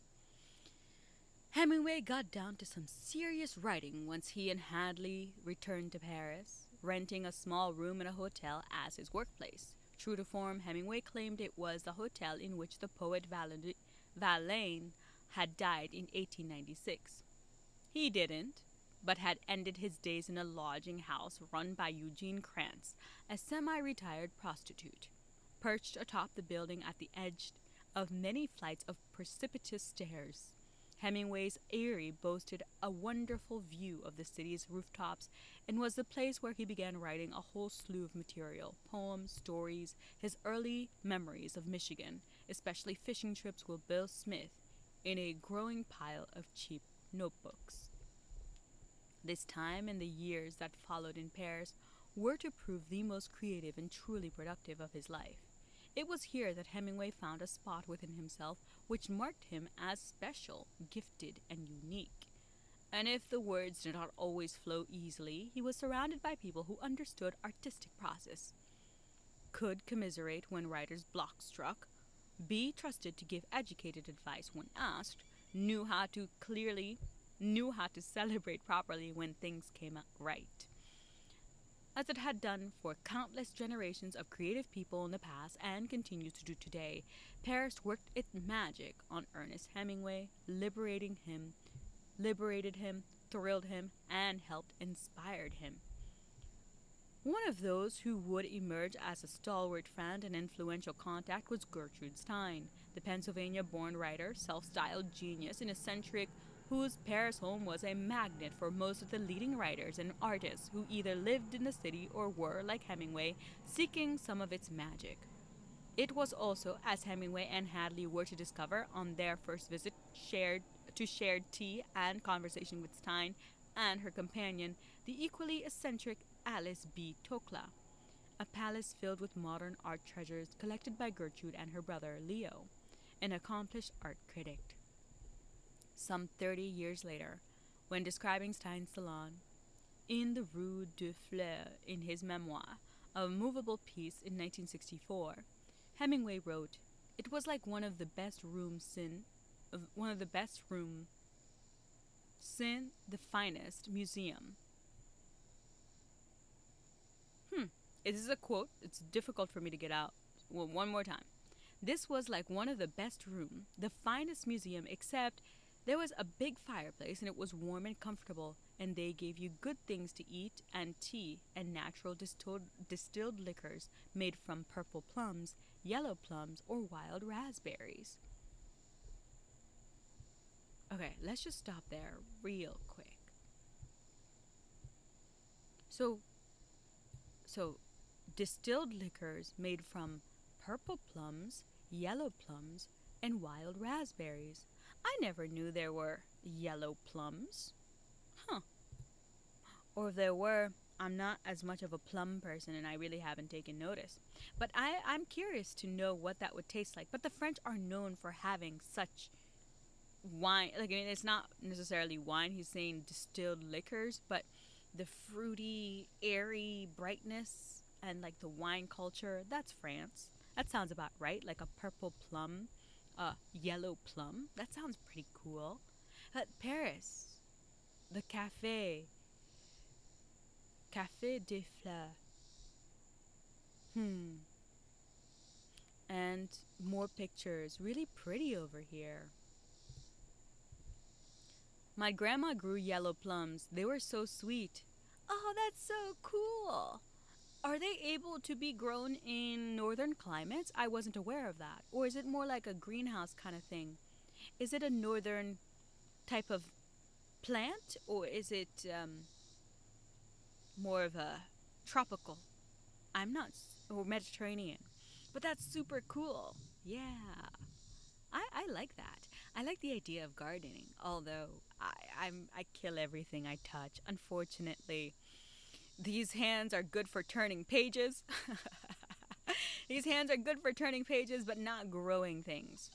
[SPEAKER 1] Hemingway got down to some serious writing once he and Hadley returned to Paris, renting a small room in a hotel as his workplace. True to form, Hemingway claimed it was the hotel in which the poet Verlaine had died in 1896. He didn't, but had ended his days in a lodging house run by Eugene Krantz, a semi-retired prostitute. Perched atop the building at the edge of many flights of precipitous stairs, Hemingway's eyrie boasted a wonderful view of the city's rooftops and was the place where he began writing a whole slew of material, poems, stories, his early memories of Michigan, especially fishing trips with Bill Smith, in a growing pile of cheap notebooks. This time and the years that followed in Paris were to prove the most creative and truly productive of his life. It was here that Hemingway found a spot within himself which marked him as special, gifted, and unique. And if the words did not always flow easily, he was surrounded by people who understood artistic process, could commiserate when writer's block struck, be trusted to give educated advice when asked, knew how to celebrate properly when things came out right. As it had done for countless generations of creative people in the past and continues to do today, Paris worked its magic on Ernest Hemingway, liberated him, thrilled him, and helped inspire him. One of those who would emerge as a stalwart friend and influential contact was Gertrude Stein, the Pennsylvania-born writer, self-styled genius, and eccentric whose Paris home was a magnet for most of the leading writers and artists who either lived in the city or were, like Hemingway, seeking some of its magic. It was also, as Hemingway and Hadley were to discover on their first visit, shared tea and conversation with Stein and her companion, the equally eccentric Alice B. Tokla, a palace filled with modern art treasures collected by Gertrude and her brother Leo, an accomplished art critic. Some 30 years later, when describing Stein's salon in the Rue de Fleurs in his memoir, A Movable Piece in 1964, Hemingway wrote, "It was like one of the best rooms in the finest museum." This is a quote. It's difficult for me to get out. Well, one more time. This was like one of the best room, the finest museum, except there was a big fireplace and it was warm and comfortable, and they gave you good things to eat and tea and natural distilled liquors made from purple plums, yellow plums, or wild raspberries. Okay, let's just stop there real quick. So distilled liquors made from purple plums, yellow plums, and wild raspberries. I never knew there were yellow plums. Huh. Or if there were, I'm not as much of a plum person and I really haven't taken notice. But I'm curious to know what that would taste like. But the French are known for having such wine. Like, I mean, it's not necessarily wine. He's saying distilled liquors, but the fruity, airy brightness and like the wine culture, that's France. That sounds about right. Like a purple plum, yellow plum. That sounds pretty cool. Paris, the Café des Fleurs. And more pictures. Really pretty over here. My grandma grew yellow plums. They were so sweet. Oh, that's so cool. Are they able to be grown in northern climates? I wasn't aware of that. Or is it more like a greenhouse kind of thing? Is it a northern type of plant, or is it more of a tropical? Or Mediterranean. But that's super cool. Yeah. I like that. I like the idea of gardening, although I kill everything I touch. Unfortunately, these hands are good for turning pages. These hands are good for turning pages, but not growing things.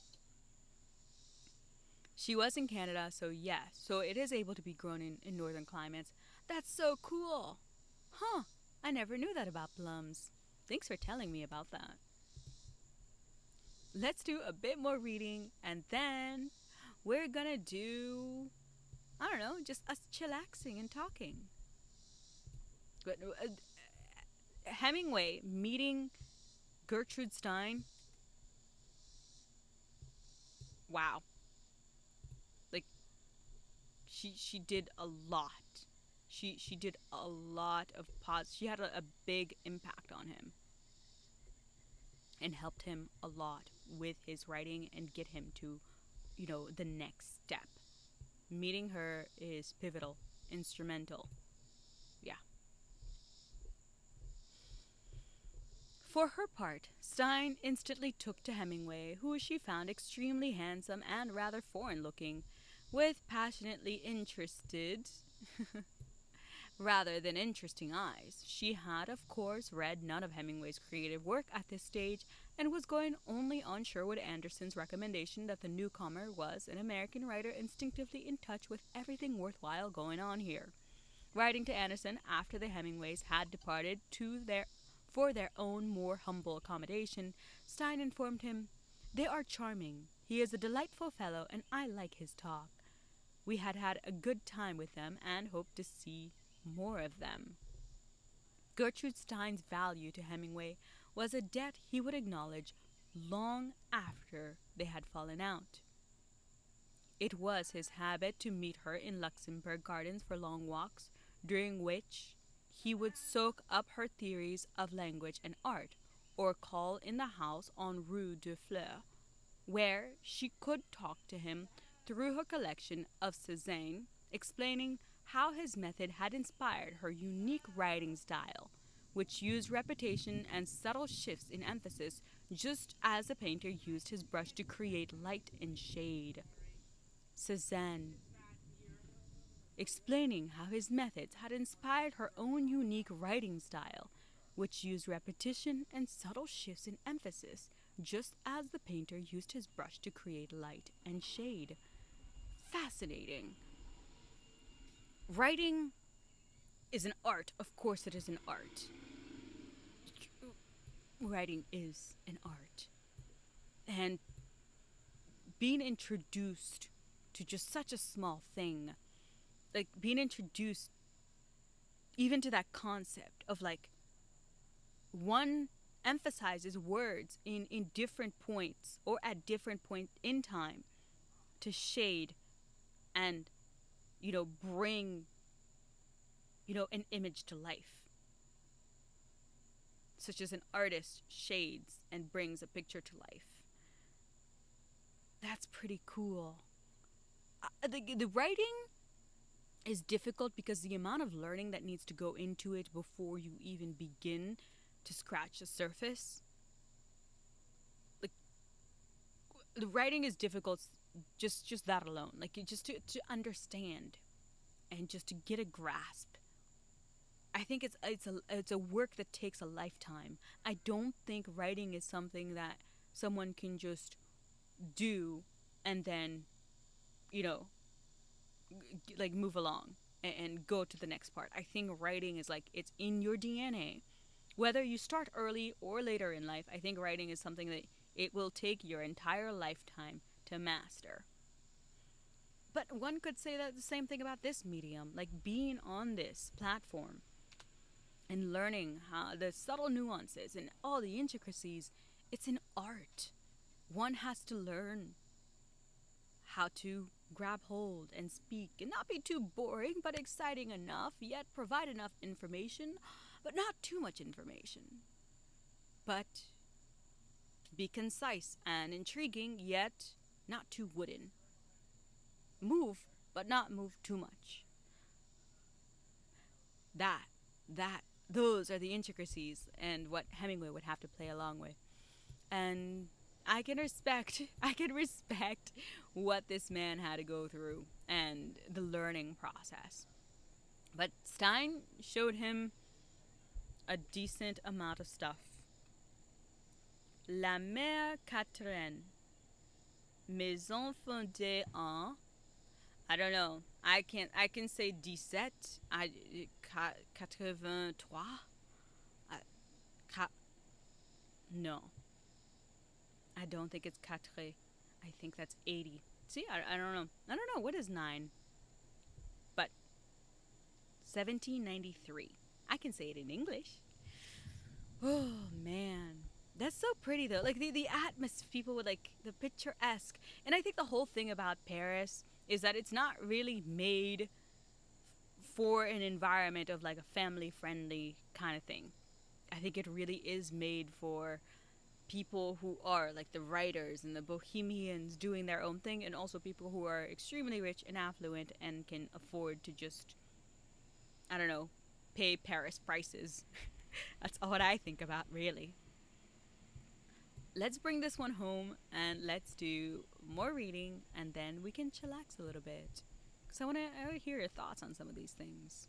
[SPEAKER 1] She was in Canada, so yes. So it is able to be grown in northern climates. That's so cool. Huh. I never knew that about plums. Thanks for telling me about that. Let's do a bit more reading, and then we're gonna do, I don't know, just us chillaxing and talking. But Hemingway meeting Gertrude Stein. Wow. Like, she did a lot. She did a lot of she had a big impact on him and helped him a lot with his writing and get him to, the next step. Meeting her is pivotal, instrumental. Yeah. For her part, Stein instantly took to Hemingway, who she found extremely handsome and rather foreign-looking, with passionately interested rather than interesting eyes. She had, of course, read none of Hemingway's creative work at this stage and was going only on Sherwood Anderson's recommendation that the newcomer was an American writer instinctively in touch with everything worthwhile going on here. Writing to Anderson after the Hemingways had departed for their own more humble accommodation, Stein informed him, "They are charming. He is a delightful fellow, and I like his talk. We had a good time with them and hoped to see more of them." Gertrude Stein's value to Hemingway was a debt he would acknowledge long after they had fallen out. It was his habit to meet her in Luxembourg Gardens for long walks, during which he would soak up her theories of language and art, or call in the house on Rue de Fleurs, where she could talk to him through her collection of Cézanne, explaining how his method had inspired her unique writing style, which used repetition and subtle shifts in emphasis, just as a painter used his brush to create light and shade. Cézanne, explaining how his methods had inspired her own unique writing style, which used repetition and subtle shifts in emphasis, just as the painter used his brush to create light and shade. Fascinating. Writing is an art. Of course, it is an art. Writing is an art. And being introduced to just such a small thing, like being introduced even to that concept of like one emphasizes words in different points or at different points in time to shade and bring an image to life, such as an artist shades and brings a picture to life. That's pretty cool. The writing is difficult because the amount of learning that needs to go into it before you even begin to scratch the surface. Like, the writing is difficult just that alone. Like, just to understand and just to get a grasp. I think it's a work that takes a lifetime. I don't think writing is something that someone can just do and then, like move along and go to the next part. I think writing is like it's in your DNA. Whether you start early or later in life, I think writing is something that it will take your entire lifetime to master. But one could say that the same thing about this medium, like being on this platform and learning how the subtle nuances and all the intricacies. It's an art. One has to learn how to grab hold and speak and not be too boring but exciting enough, yet provide enough information, but not too much information. But be concise and intriguing, yet not too wooden. Move, but not move too much. Those are the intricacies and what Hemingway would have to play along with. And I can respect what this man had to go through and the learning process. But Stein showed him a decent amount of stuff. La Mère Catherine, maison fondée en, I don't know. I can say 83. No. I don't think it's 4. I think that's 80. See, I don't know. I don't know. What is 9? But 1793. I can say it in English. Oh, man. That's so pretty, though. Like, the atmosphere, people would, like, the picturesque. And I think the whole thing about Paris is that it's not really made for an environment of, like, a family-friendly kind of thing. I think it really is made for people who are like the writers and the bohemians doing their own thing, and also people who are extremely rich and affluent and can afford to just, I don't know, pay Paris prices. That's what I think about, really. Let's bring this one home and let's do more reading, and then we can chillax a little bit, because I want to hear your thoughts on some of these things.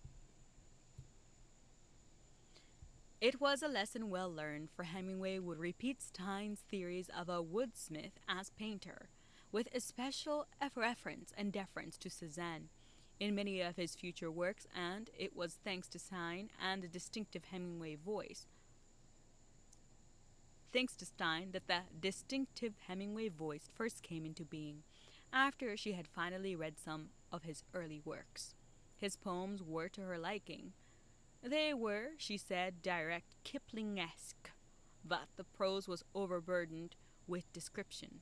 [SPEAKER 1] It was a lesson well learned, for Hemingway would repeat Stein's theories of a woodsmith as painter, with especial reference and deference to Cézanne in many of his future works, and it was thanks to Stein and the distinctive Hemingway voice. Thanks to Stein that the distinctive Hemingway voice first came into being, after she had finally read some of his early works. His poems were to her liking. They were, she said, direct Kipling-esque, but the prose was overburdened with description.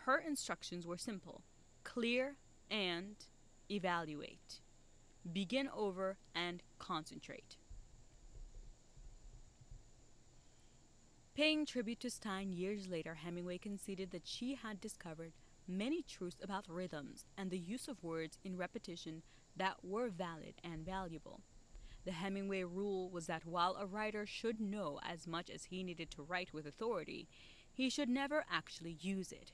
[SPEAKER 1] Her instructions were simple: clear and evaluate. Begin over and concentrate. Paying tribute to Stein years later, Hemingway conceded that she had discovered many truths about rhythms and the use of words in repetition that were valid and valuable. The Hemingway rule was that while a writer should know as much as he needed to write with authority, he should never actually use it.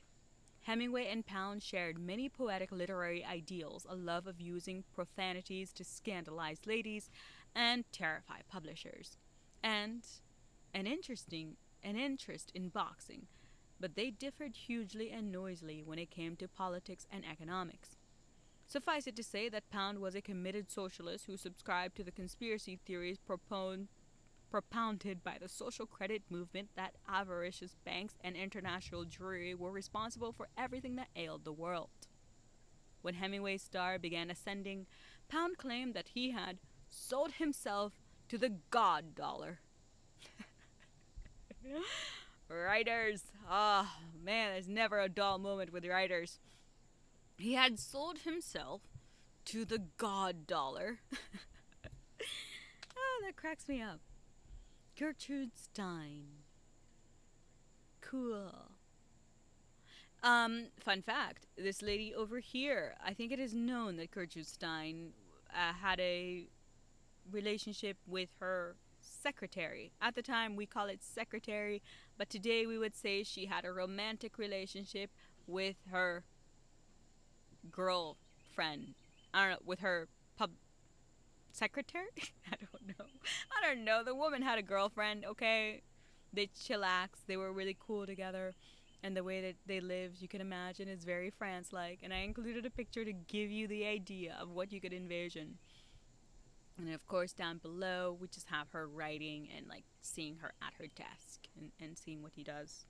[SPEAKER 1] Hemingway and Pound shared many poetic literary ideals, a love of using profanities to scandalize ladies and terrify publishers, and an interest in boxing, but they differed hugely and noisily when it came to politics and economics. Suffice it to say that Pound was a committed socialist who subscribed to the conspiracy theories propounded by the social credit movement that avaricious banks and international Jewry were responsible for everything that ailed the world. When Hemingway's star began ascending, Pound claimed that he had sold himself to the God dollar. Writers. Oh, man, there's never a dull moment with writers. He had sold himself to the God dollar. Oh, that cracks me up. Gertrude Stein. Cool. Fun fact, this lady over here, I think it is known that Gertrude Stein had a relationship with her secretary. At the time, we call it secretary, but today we would say she had a romantic relationship with her girlfriend. I don't know, with her secretary? I don't know. The woman had a girlfriend, okay? They chillaxed. They were really cool together. And the way that they lived, you can imagine, is very France-like. And I included a picture to give you the idea of what you could envision. And of course, down below, we just have her writing and like seeing her at her desk and seeing what he does.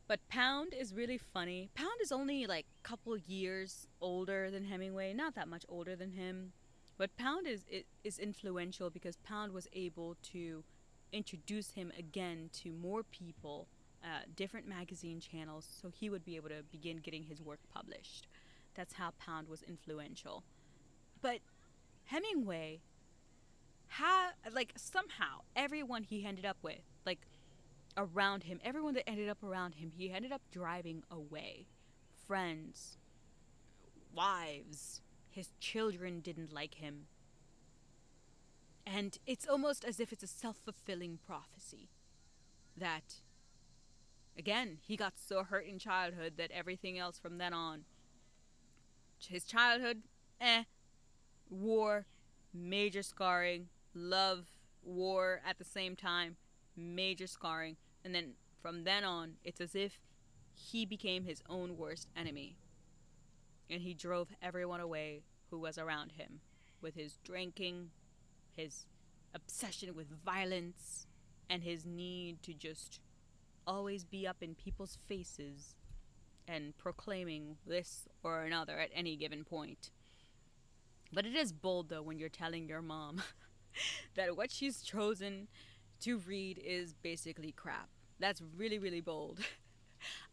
[SPEAKER 1] But Pound is really funny. Pound is only like a couple years older than Hemingway, not that much older than him. But Pound is influential because Pound was able to introduce him again to more people, different magazine channels, so he would be able to begin getting his work published. That's how Pound was influential. But Hemingway had, like, somehow everyone he ended up with, like, around him, everyone that ended up around him, he ended up driving away. Friends, wives, his children didn't like him. And it's almost as if it's a self-fulfilling prophecy that, again, he got so hurt in childhood that everything else from then on, his childhood, war, major scarring, love, war at the same time, major scarring, and then from then on, it's as if he became his own worst enemy. And he drove everyone away who was around him with his drinking, his obsession with violence, and his need to just always be up in people's faces and proclaiming this or another at any given point. But it is bold, though, when you're telling your mom that what she's chosen to read is basically crap. That's really, really bold.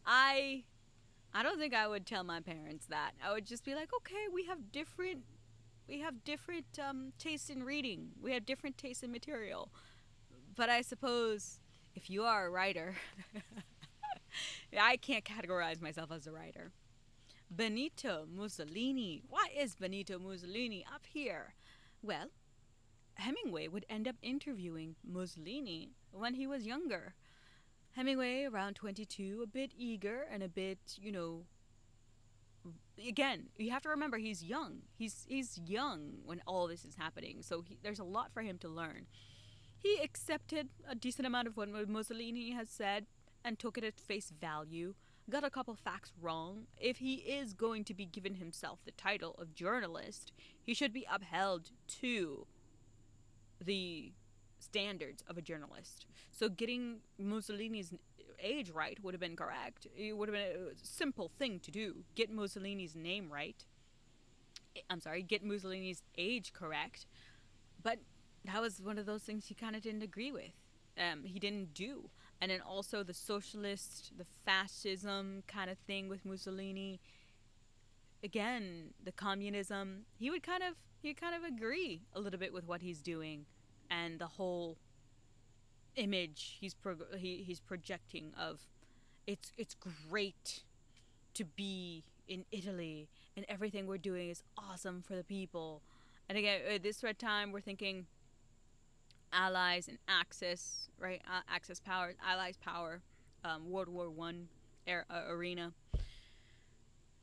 [SPEAKER 1] I don't think I would tell my parents that. I would just be like, okay, we have different tastes in reading. We have different tastes in material. But I suppose if you are a writer, I can't categorize myself as a writer. Benito Mussolini. Why is Benito Mussolini up here? Well, Hemingway would end up interviewing Mussolini when he was younger. Hemingway, around 22, a bit eager and a bit, again, you have to remember he's young. He's young when all this is happening, so there's a lot for him to learn. He accepted a decent amount of what Mussolini has said and took it at face value. Got a couple facts wrong. If he is going to be given himself the title of journalist, he should be upheld to the standards of a journalist. So getting Mussolini's age right would have been correct. It would have been a simple thing to do. Get Mussolini's name right. Get Mussolini's age correct. But that was one of those things he kind of didn't agree with. He didn't do. And then also the socialist, the fascism kind of thing with Mussolini. Again, the communism. He would kind of agree a little bit with what he's doing, and the whole image he's projecting of it's great to be in Italy, and everything we're doing is awesome for the people. And again, at this red time, we're thinking allies and Axis, right? Axis power, allies power, World War One arena.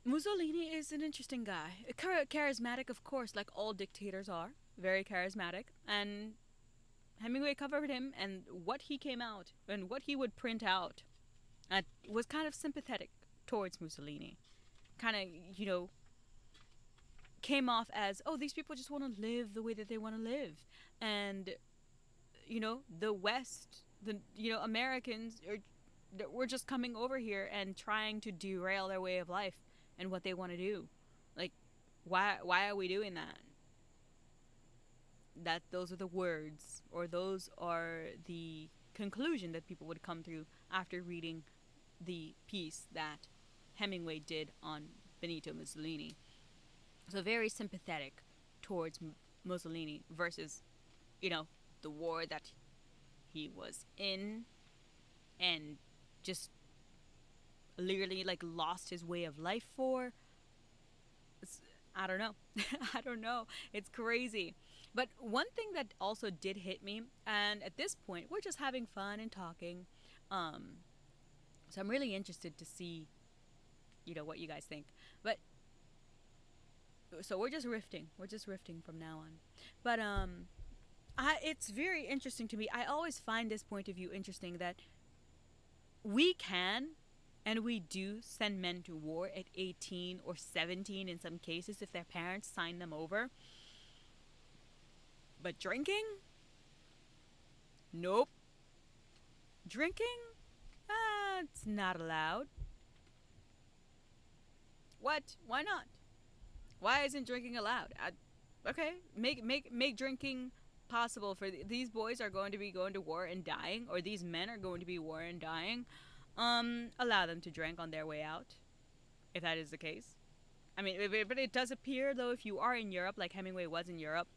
[SPEAKER 1] Mussolini is an interesting guy. Charismatic, of course, like all dictators are. Very charismatic. And Hemingway covered him, and what he came out and what he would print out was kind of sympathetic towards Mussolini. Kind of, came off as, oh, these people just want to live the way that they want to live. And, the West, Americans, we're just coming over here and trying to derail their way of life and what they want to do. Like, why are we doing that? Those are the words, or those are the conclusion that people would come through after reading the piece that Hemingway did on Benito Mussolini. So very sympathetic towards Mussolini versus, the war that he was in and just literally like lost his way of life for. I don't know. I don't know. It's crazy. But one thing that also did hit me, and at this point, we're just having fun and talking. So I'm really interested to see, what you guys think. But, so we're just riffing. We're just riffing from now on. But, it's very interesting to me. I always find this point of view interesting, that we can and we do send men to war at 18 or 17 in some cases if their parents sign them over. But drinking? Nope. Drinking? It's not allowed. What? Why not? Why isn't drinking allowed? Okay, make drinking possible for these boys are going to be going to war and dying, or these men are going to be war and dying. Allow them to drink on their way out, if that is the case. I mean, but it does appear, though, if you are in Europe, like Hemingway was in Europe,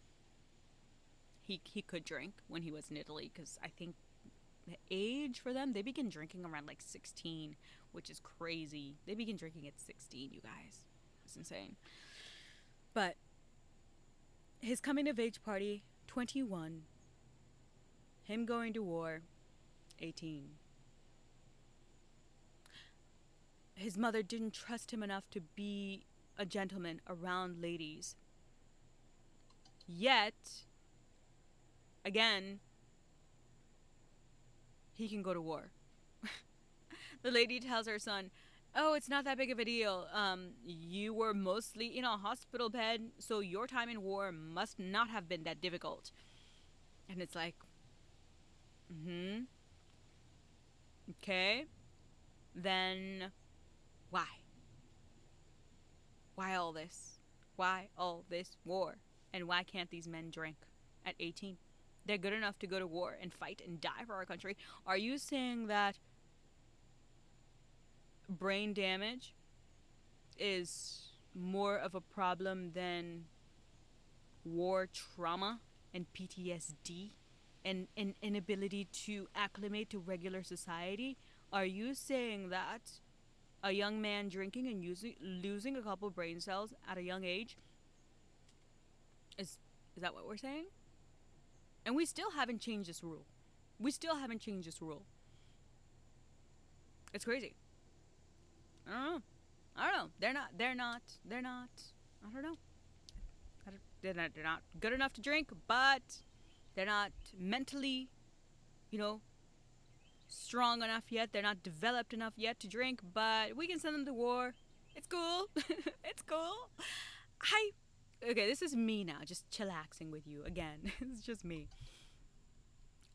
[SPEAKER 1] he could drink when he was in Italy, because I think the age for them, they begin drinking around like 16, which is crazy. They begin drinking at 16, you guys. It's insane. But his coming of age party, 21. Him going to war, 18. His mother didn't trust him enough to be a gentleman around ladies. Yet, again, he can go to war. The lady tells her son, oh, it's not that big of a deal. You were mostly in a hospital bed, so your time in war must not have been that difficult. And it's like, okay. Then why? Why all this? Why all this war? And why can't these men drink at 18? They're good enough to go to war and fight and die for our country. Are you saying that brain damage is more of a problem than war trauma and PTSD and an inability to acclimate to regular society? Are you saying that a young man drinking and losing a couple brain cells at a young age is that what we're saying? And we still haven't changed this rule. It's crazy. I don't know. They're not. I don't know. They're not good enough to drink, but they're not mentally, strong enough yet. They're not developed enough yet to drink, but we can send them to war. It's cool. It's cool. Okay, this is me now, just chillaxing with you again. It's just me.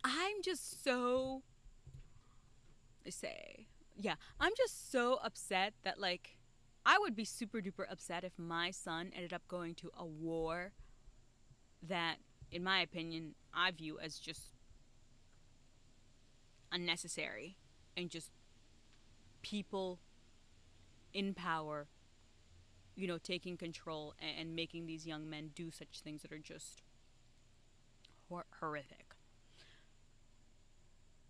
[SPEAKER 1] I'm just so upset that, like, I would be super duper upset if my son ended up going to a war that, in my opinion, I view as just unnecessary, and just people in power, taking control and making these young men do such things that are just horrific.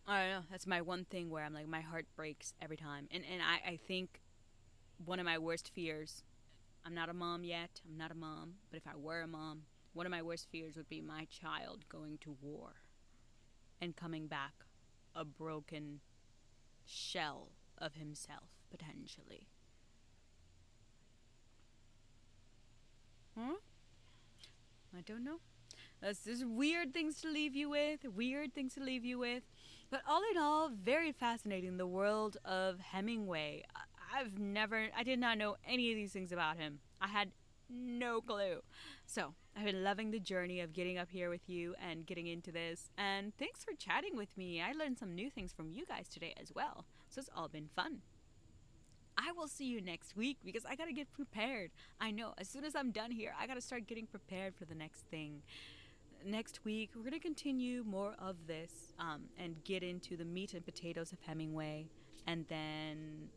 [SPEAKER 1] I don't know. That's my one thing where I'm like, my heart breaks every time. And I think one of my worst fears. I'm not a mom yet. I'm not a mom. But if I were a mom, one of my worst fears would be my child going to war and coming back a broken shell of himself, potentially. Huh? I don't know. That's just weird things to leave you with. Weird things to leave you with. But all in all, very fascinating. The world of Hemingway. I did not know any of these things about him. I had no clue. So, I've been loving the journey of getting up here with you and getting into this. And thanks for chatting with me. I learned some new things from you guys today as well. So, it's all been fun. I will see you next week because I gotta get prepared. I know, as soon as I'm done here, I gotta start getting prepared for the next thing. Next week, we're gonna continue more of this and get into the meat and potatoes of Hemingway. And then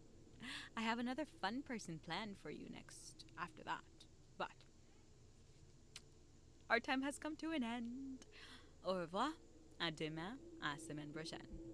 [SPEAKER 1] I have another fun person planned for you next after that. But our time has come to an end. Au revoir, à demain, à semaine prochaine.